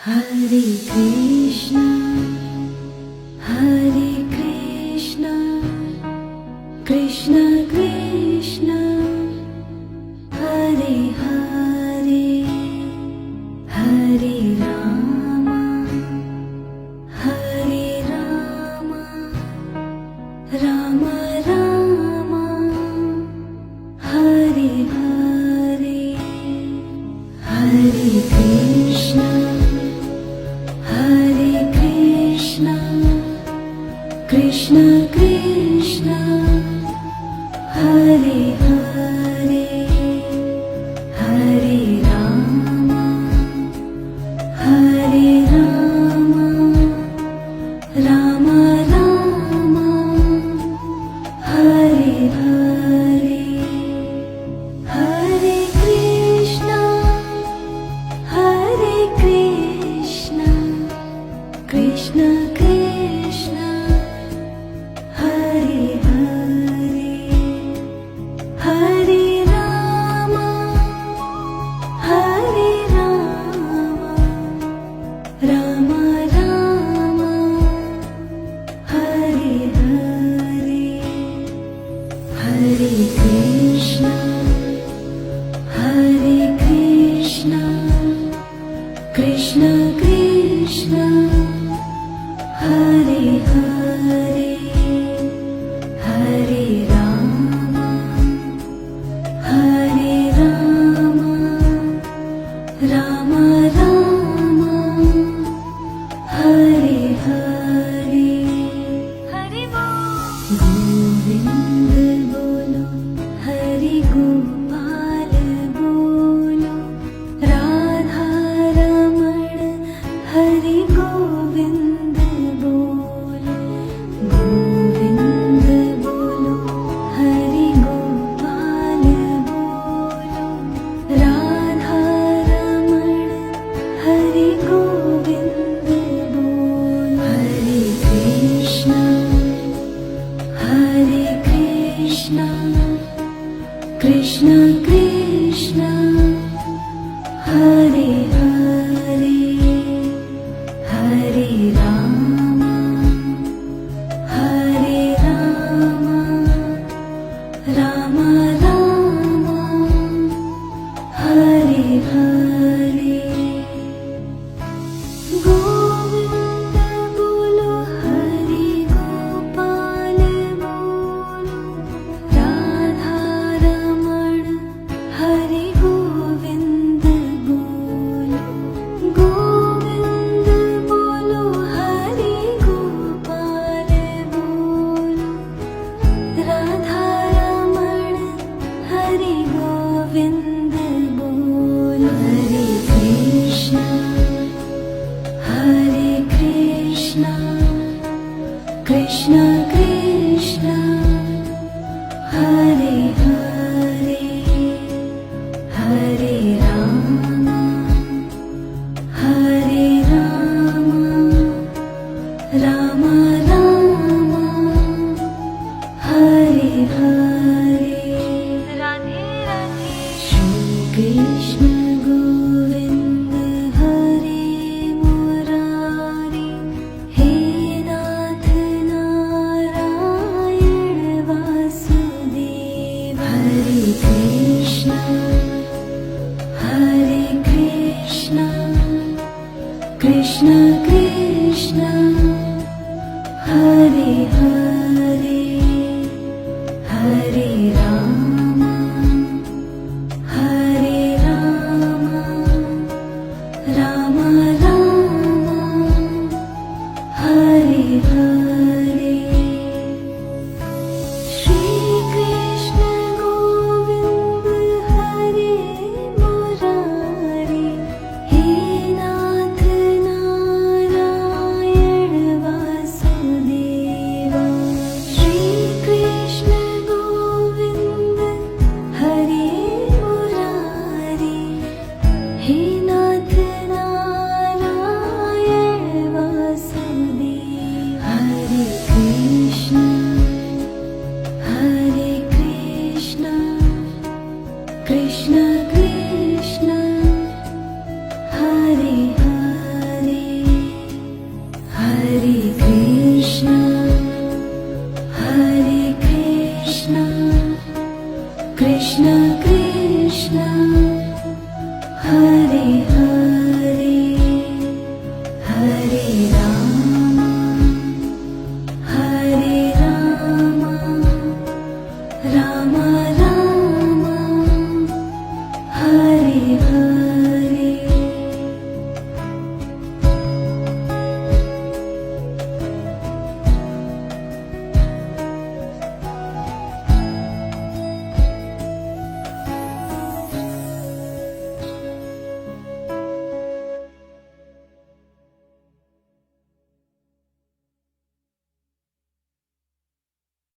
Hare Krishna, Hare Krishna, Krishna Krishna, Hare Hare, Hare Rama, Hare Rama, Rama Rama, Hare Hare, Hare Krishna, Hare Krishna, Krishna Krishna, Hare Hare, Hare Rama, Hare Rama, Rama Rama, Hare Hare, Hare Krishna, Hare Krishna, Krishna Krishna, Hare Hare, Hare Rama, Hare Rama, Rama Rama, Hare Hare, Hare Krishna, Hare Krishna, Krishna Krishna, Hare Hare, Hare Rama, Hare Rama, Rama Rama, Hare Hare, Hare Govind bolo, Hare Gopal bolo, Radha Raman, Hare Govind bolo, Govind bolo, Hare Gopal bolo, Radha Raman, Hare Govind bolo, Hare Krishna, Hare Krishna, Krishna Krishna, Hare Hare, Hare Rama, Hare Rama, Rama Rama, Hare Hare, Govind bolo, Hare Gopal bolo, Radha Raman, Hare Govind bolo, Govind bolo, Hare Gopal bolo, Radha Raman, Hare Govind bolo, Hare Krishna, Hare Krishna, Krishna Krishna, Hare Hare, Hare Rama, Hare Rama, Rama Rama, Hare Hare, Radhe Radhe, Shri Krishna Govind Hare Murari, He Nath Narayan Vasudev, Hare Krishna, Hare Krishna, Krishna Krishna, Hare Hare, Hare Rama, Hare Rama, Rama